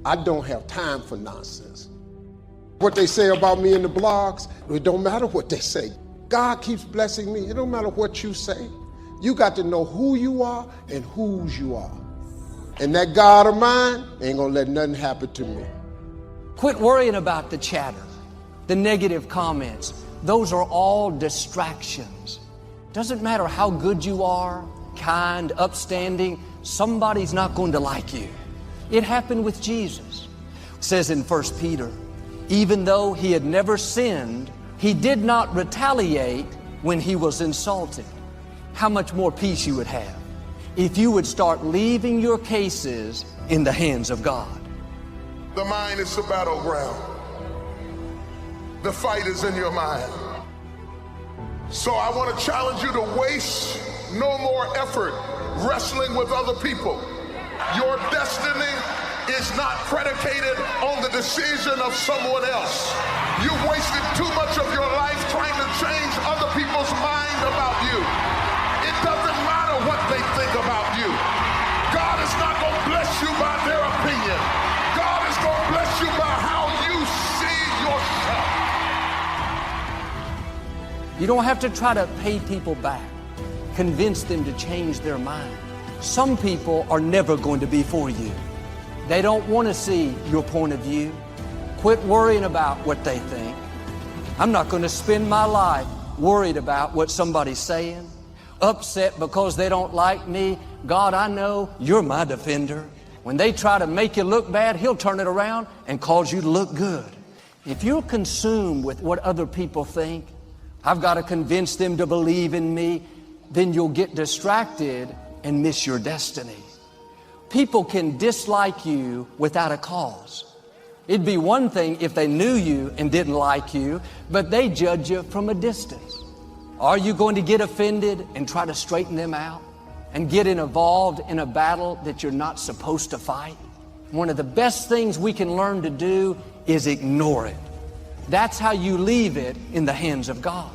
I don't have time for nonsense. What they say about me in the blogs, it don't matter what they say. God keeps blessing me. It don't matter what you say. You got to know who you are and whose you are. And that God of mine ain't gonna let nothing happen to me. Quit worrying about the chatter, the negative comments. Those are all distractions. Doesn't matter how good you are, kind, upstanding, somebody's not going to like you. It happened with Jesus. It says in 1 Peter, even though he had never sinned, he did not retaliate when he was insulted. How much more peace you would have if you would start leaving your cases in the hands of God. The mind is the battleground. The fight is in your mind. So I want to challenge you to waste no more effort wrestling with other people. Your destiny is not predicated on the decision of someone else. You've wasted too much of your life trying to change other people's mind about you. It doesn't matter what they think about you. God is not going to bless you by their opinion. God is going to bless you by how you see yourself. You don't have to try to pay people back, convince them to change their mind. Some people are never going to be for you. They don't want to see your point of view. Quit worrying about what they think. I'm not going to spend my life worried about what somebody's saying, upset because they don't like me. God, I know you're my defender. When they try to make you look bad, He'll turn it around and cause you to look good. If you're consumed with what other people think, I've got to convince them to believe in me, then you'll get distracted and miss your destiny. People can dislike you without a cause. It'd be one thing if they knew you and didn't like you, but they judge you from a distance. Are you going to get offended and try to straighten them out and get involved in a battle that you're not supposed to fight? One of the best things we can learn to do is ignore it. That's how you leave it in the hands of God.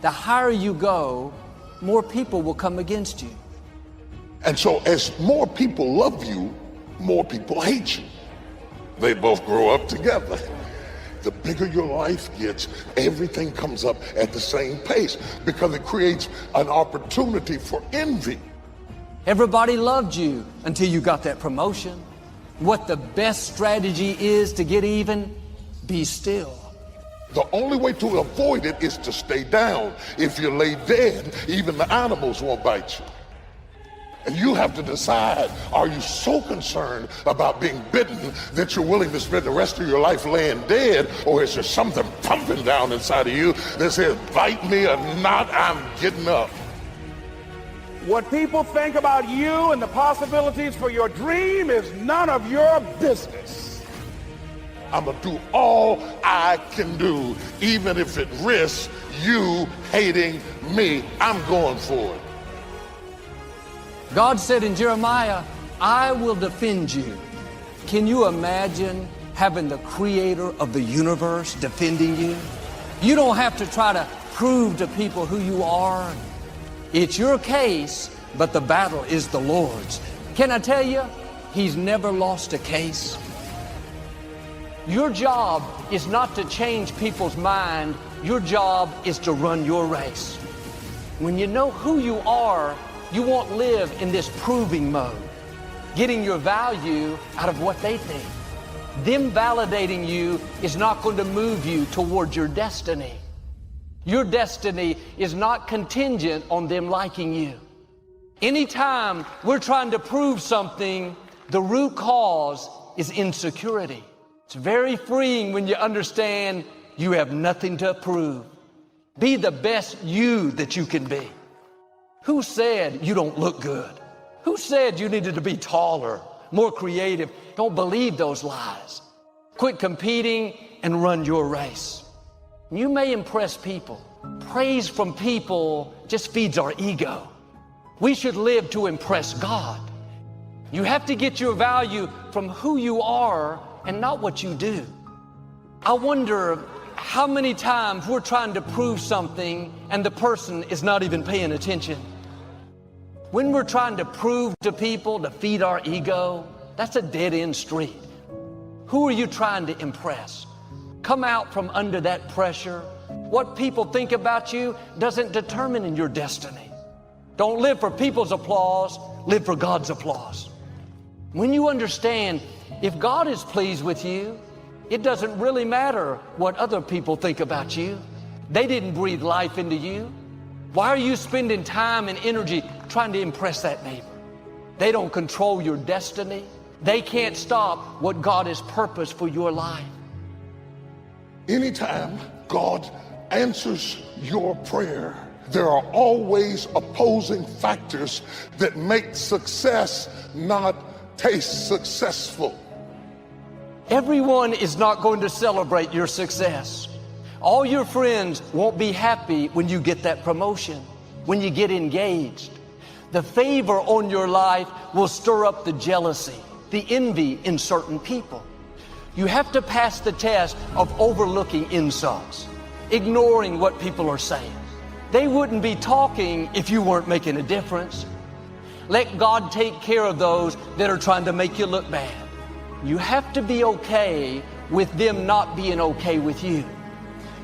The higher you go, more people will come against you. And so as more people love you, more people hate you. They both grow up together. The bigger your life gets, everything comes up at the same pace because it creates an opportunity for envy. Everybody loved you until you got that promotion. What the best strategy is to get even? Be still. The only way to avoid it is to stay down. If you lay dead, even the animals won't bite you. And you have to decide, are you so concerned about being bitten that you're willing to spend the rest of your life laying dead, or is there something pumping down inside of you that says, bite me or not, I'm getting up? What people think about you and the possibilities for your dream is none of your business. I'm gonna do all I can do, even if it risks you hating me. I'm going for it. God said in Jeremiah, I will defend you. Can you imagine having the creator of the universe defending you? You don't have to try to prove to people who you are. It's your case, but the battle is the Lord's. Can I tell you, He's never lost a case. Your job is not to change people's mind. Your job is to run your race. When you know who you are, you won't live in this proving mode, getting your value out of what they think. Them validating you is not going to move you toward your destiny. Your destiny is not contingent on them liking you. Anytime we're trying to prove something, the root cause is insecurity. It's very freeing when you understand you have nothing to prove. Be the best you that you can be. Who said you don't look good? Who said you needed to be taller, more creative? Don't believe those lies. Quit competing and run your race. You may impress people. Praise from people just feeds our ego. We should live to impress God. You have to get your value from who you are and not what you do. I wonder how many times we're trying to prove something and the person is not even paying attention. When we're trying to prove to people to feed our ego, That's a dead-end street. Who are you trying to impress? Come out from under that pressure. What people think about you doesn't determine your destiny. Don't live for people's applause, live for God's applause. When you understand, if God is pleased with you, it doesn't really matter what other people think about you. They didn't breathe life into you. Why are you spending time and energy trying to impress that neighbor? They don't control your destiny. They can't stop what God has purposed for your life. Anytime God answers your prayer, there are always opposing factors that make success not taste successful. Everyone is not going to celebrate your success. All your friends won't be happy when you get that promotion, when you get engaged. The favor on your life will stir up the jealousy, the envy in certain people. You have to pass the test of overlooking insults, ignoring what people are saying. They wouldn't be talking if you weren't making a difference. Let God take care of those that are trying to make you look bad. You have to be okay with them not being okay with you.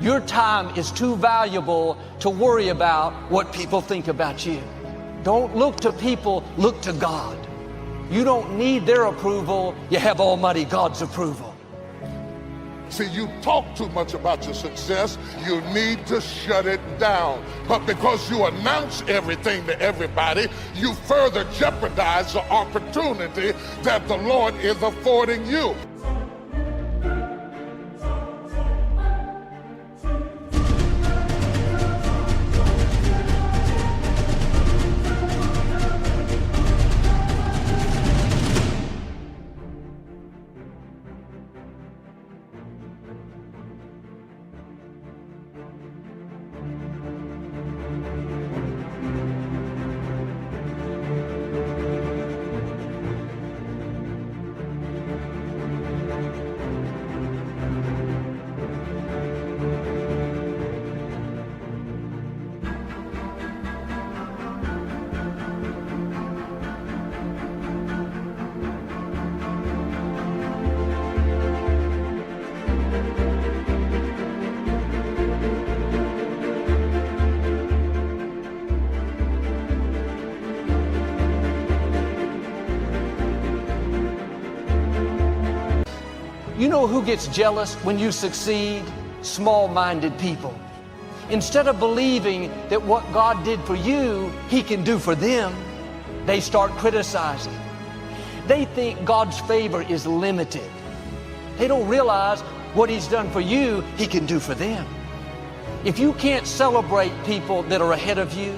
Your time is too valuable to worry about what people think about you. Don't look to people, look to God. You don't need their approval, you have Almighty God's approval. See, you talk too much about your success, you need to shut it down. But because you announce everything to everybody, you further jeopardize the opportunity that the Lord is affording you. You know who gets jealous when you succeed? Small-minded people. Instead of believing that what God did for you, He can do for them, they start criticizing. They think God's favor is limited. They don't realize what He's done for you, He can do for them. If you can't celebrate people that are ahead of you,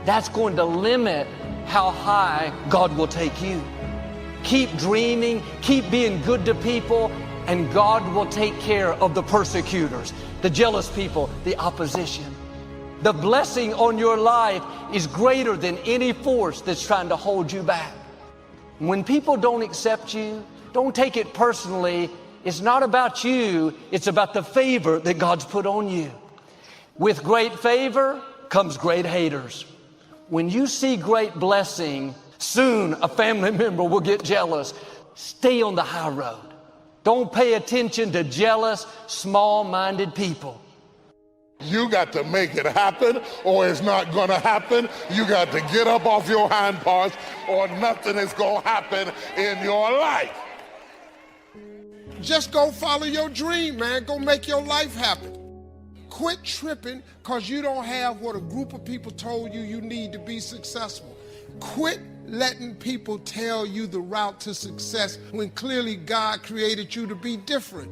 that's going to limit how high God will take you. Keep dreaming, keep being good to people, and God will take care of the persecutors, the jealous people, the opposition. The blessing on your life is greater than any force that's trying to hold you back. When people don't accept you, don't take it personally. It's not about you, it's about the favor that God's put on you. With great favor comes great haters. When you see great blessing, soon a family member will get jealous. Stay on the high road. Don't pay attention to jealous, small-minded people. You got to make it happen or it's not going to happen. You got to get up off your hind parts or nothing is going to happen in your life. Just go follow your dream, man. Go make your life happen. Quit tripping because you don't have what a group of people told you you need to be successful. Quit letting people tell you the route to success when clearly God created you to be different.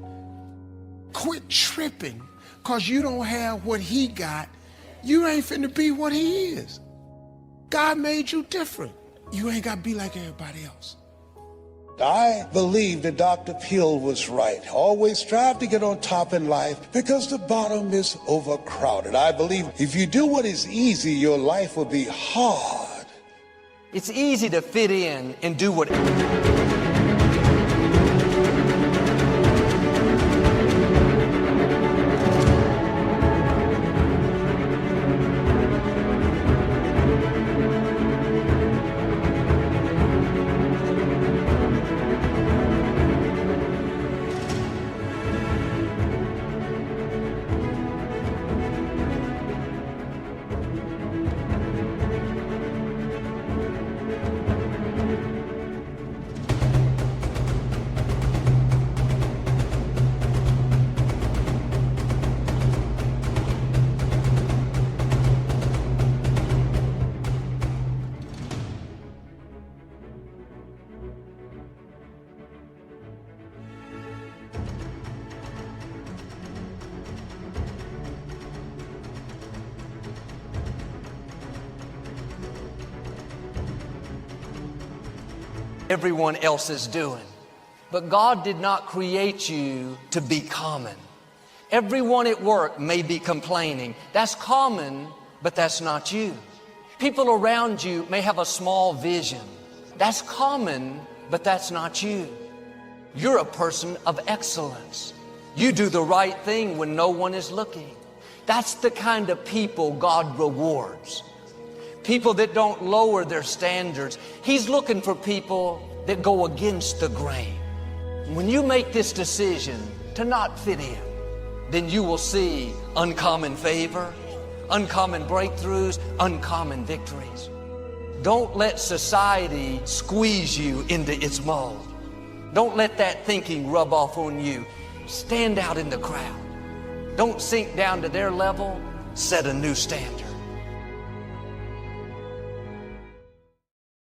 Quit tripping because you don't have what He got. You ain't finna be what He is. God made you different. You ain't got to be like everybody else. I believe that Dr. Peel was right. Always strive to get on top in life because the bottom is overcrowded. I believe if you do what is easy, your life will be hard. It's easy to fit in and do what. everyone else is doing. But God did not create you to be common. Everyone at work may be complaining. That's common, but that's not you. People around you may have a small vision. That's common, but that's not you. You're a person of excellence. You do the right thing when no one is looking. That's the kind of people God rewards. People that don't lower their standards. He's looking for people that go against the grain. When you make this decision to not fit in, then you will see uncommon favor, uncommon breakthroughs, uncommon victories. Don't let society squeeze you into its mold. Don't let that thinking rub off on you. Stand out in the crowd. Don't sink down to their level. Set a new standard.